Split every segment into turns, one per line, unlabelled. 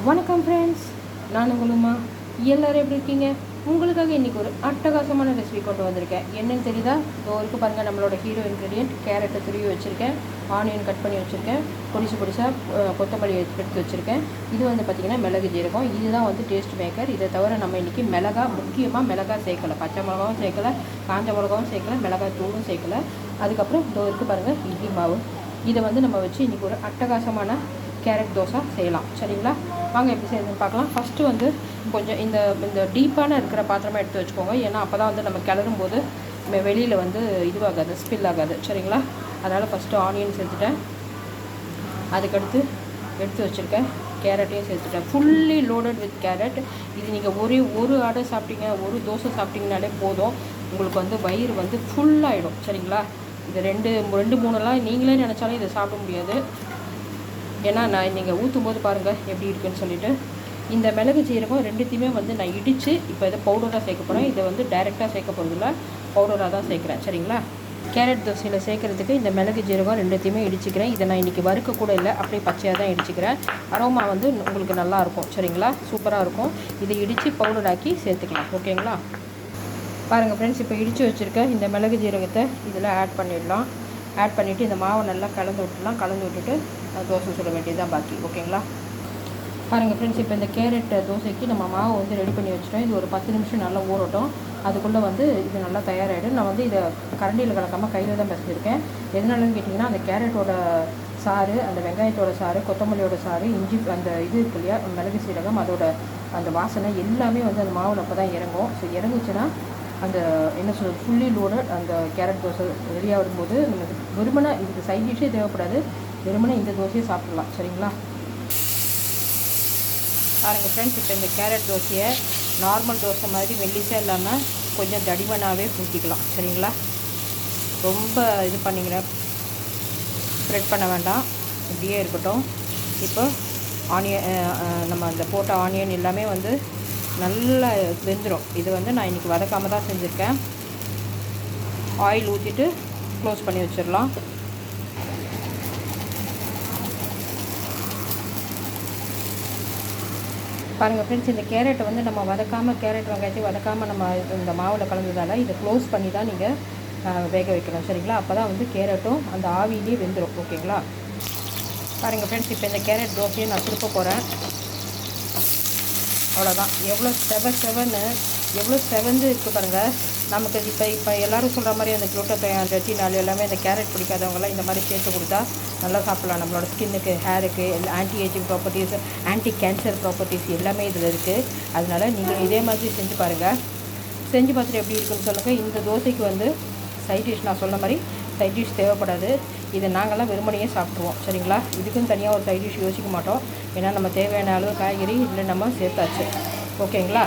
வணக்கம் ஃப்ரெண்ட்ஸ், நான் உங்களுமா. எல்லோரும் எப்படி இருக்கீங்க? உங்களுக்காக இன்றைக்கி ஒரு அட்டகாசமான ரெசிபி கொண்டு வந்திருக்கேன். என்னென்னு தெரியுதா? இதோருக்கு பாருங்கள், நம்மளோட ஹீரோ இன்க்ரீடியன்ட் கேரட்டை துருவி வச்சுருக்கேன், ஆனியன் கட் பண்ணி வச்சுருக்கேன், பொடிசாக கொத்தமல்லி எடுத்து வச்சுருக்கேன். இது வந்து பார்த்திங்கன்னா மிளகு ஜீரகம். இதுதான் வந்து டேஸ்ட் மேக்கர். இதை தவிர நம்ம இன்றைக்கி முக்கியமாக மிளகாய் சேர்க்கலை, பச்சை மிளகாவும் சேர்க்கலை, காஞ்ச மிளகாவும் சேர்க்கலை, மிளகாய் தூளும் சேர்க்கலை. அதுக்கப்புறம் இதோருக்கு பாருங்கள் இட்லி மாவு. இதை வந்து நம்ம வச்சு இன்றைக்கி ஒரு அட்டகாசமான கேரட் தோசை செய்யலாம். சரிங்களா? வாங்க எப்படி செய்யணும்னு பார்க்கலாம். ஃபஸ்ட்டு வந்து கொஞ்சம் இந்த டீப்பான இருக்கிற பாத்திரமாக எடுத்து வச்சுக்கோங்க. ஏன்னா அப்போ தான் வந்து நம்ம கிளறும் போது வெளியில் வந்து இதுவாகாது, ஸ்பில் ஆகாது. சரிங்களா? அதனால் ஃபஸ்ட்டு ஆனியன் சேர்த்துட்டேன். அதுக்கடுத்து எடுத்து வச்சுருக்கேன் கேரட்டையும் சேர்த்துட்டேன். Fully loaded with carrot. இது நீங்கள் ஒரு அடை சாப்பிட்டீங்க, ஒரு தோசை சாப்பிட்டீங்கனாலே போதும், உங்களுக்கு வந்து வயிறு வந்து ஃபுல்லாகிடும். சரிங்களா? இது ரெண்டு மூணுலாம் நீங்களே நினச்சாலும் இதை சாப்பிட முடியாது. ஏன்னா நான் நீங்கள் ஊற்றும் போது பாருங்கள் எப்படி இருக்குன்னு சொல்லிவிட்டு. இந்த மிளகு ஜீரகம் ரெண்டுத்தையுமே வந்து நான் இடித்து இப்போ இதை பவுடராக சேர்க்க போகிறேன். இதை வந்து டைரெக்டாக சேர்க்க போகிறதில்ல, பவுடராக தான் சேர்க்குறேன். சரிங்களா? கேரட் தோசையில் சேர்க்குறதுக்கு இந்த மிளகு ஜீரகம் ரெண்டுத்தையுமே இடிச்சிக்கிறேன். இதை நான் இன்றைக்கி வறுக்க கூட இல்லை, அப்படியே பச்சையாக தான் இடிச்சிக்கிறேன். அரோமா வந்து உங்களுக்கு நல்லாயிருக்கும். சரிங்களா? சூப்பராக இருக்கும். இதை இடித்து பவுடராக்கி சேர்த்துக்கலாம். ஓகேங்களா? பாருங்கள் ஃப்ரெண்ட்ஸ், இப்போ இடித்து வச்சுருக்கேன் இந்த மிளகு ஜீரகத்தை இதில் ஆட் பண்ணிடலாம். ஆட் பண்ணிவிட்டு இந்த மாவை நல்லா கலந்து விட்டுட்டு தோசை சுட வேண்டியதுதான் பாக்கி. ஓகேங்களா? பாருங்கள் ஃப்ரெண்ட்ஸ், இப்போ இந்த கேரட் தோசைக்கு நம்ம மாவு வந்து ரெடி பண்ணி வச்சுட்டோம். இது ஒரு 10 நிமிஷம் நல்லா ஊறட்டும். அதுக்குள்ளே வந்து இது நல்லா தயாராகிடும். நான் வந்து இதை கரண்டியில் கலக்காமல் கையில் தான் பிசைஞ்சிருக்கேன். எதனாலன்னு கேட்டிங்கன்னா, அந்த கேரட்டோட சாறு, அந்த வெங்காயத்தோட சாறு, கொத்தமல்லியோட சாறு, இஞ்சி, அந்த இது இருக்கு இல்லையா, மிளகு சீரகம், அதோட அந்த வாசனை எல்லாமே வந்து அந்த மாவில் அப்போ தான் இறங்கும். ஸோ இறங்குச்சுன்னா அந்த என்ன சொல்கிறது, ஃபுல்லி லோடட் அந்த கேரட் தோசை ரெடியாக வரும்போது நமக்கு வெறுமனை இதுக்கு சைட் டிஷ்ஷே தேவைப்படாது, வெறுமனை இந்த தோசையை சாப்பிட்லாம். சரிங்களா? பாருங்கள் ஃப்ரெண்ட்ஸ், இப்போ இந்த கேரட் தோசையை நார்மல் தோசை மாதிரி மெல்லிசாக இல்லாமல் கொஞ்சம் தடிமனாகவே ஊற்றிக்கலாம். சரிங்களா? ரொம்ப இது பண்ணிங்கன்னா ஸ்ப்ரெட் பண்ண வேண்டாம், இப்படியே இருக்கட்டும். இப்போ நம்ம அந்த போட்ட ஆனியன் எல்லாமே வந்து நல்லா வெந்துடும். இது வந்து நான் இன்றைக்கி வதக்காமல் தான் செஞ்சுருக்கேன். ஆயில் ஊற்றிட்டு க்ளோஸ் பண்ணி வச்சிடலாம். பாருங்கள் ஃப்ரெண்ட்ஸ், இந்த கேரட்டை வந்து நம்ம கேரட் வெங்காயத்தையும் வதக்காமல் நம்ம இந்த மாவில் கலந்ததால் இதை க்ளோஸ் பண்ணி தான் நீங்கள் வேக வைக்கணும். சரிங்களா? அப்போ தான் வந்து கேரட்டும் அந்த ஆவியிலே வெந்துடும். ஓகேங்களா? பாருங்கள் ஃப்ரெண்ட்ஸ், இப்போ இந்த கேரட் தோசையை நான் திருப்ப போகிறேன். அவ்வளோதான். எவ்வளோ செவந்து இருக்குது பாருங்கள். நமக்கு இப்போ எல்லோரும் சொல்கிற மாதிரி அந்த குளுட்டோன், ரெட்டினால் எல்லாமே இந்த கேரட் பிடிக்காதவங்களாம் இந்த மாதிரி சேர்த்து கொடுத்தா நல்லா சாப்பிட்லாம். நம்மளோட ஸ்கின்னுக்கு, ஹேருக்கு, anti ageing properties, anti cancer properties எல்லாமே இதில் இருக்குது. அதனால் நீங்கள் இதே மாதிரி செஞ்சு பாருங்கள். செஞ்சு பார்த்துட்டு எப்படி இருக்குன்னு சொல்லுங்கள். இந்த தோசைக்கு வந்து சைட் டிஷ் நான் சொன்ன மாதிரி சைட் டிஷ் தேவைப்படாது. இதை நாங்கள்லாம் வெறுமனையே சாப்பிட்ருவோம். சரிங்களா? இதுக்குன்னு தனியாக ஒரு சைட் டிஷ் யோசிக்க மாட்டோம். ஏன்னா நம்ம தேவையான அளவு காய்கறி இதில் நம்ம சேர்த்தாச்சு. ஓகேங்களா?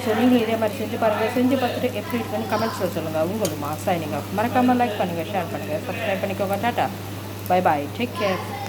ஸோ நீங்களும் இதே மாதிரி செஞ்சு பாருங்கள். செஞ்சு பார்த்துட்டு எப்படி இருக்குன்னு கமெண்ட்ஸில் சொல்லுங்கள். உங்களுக்கு மாசாக நீங்கள் மறக்காமல் லைக் பண்ணுங்கள், ஷேர் பண்ணுங்கள், சப்ஸ்கிரைப் பண்ணிக்கோங்க. Tata, bye bye, take care.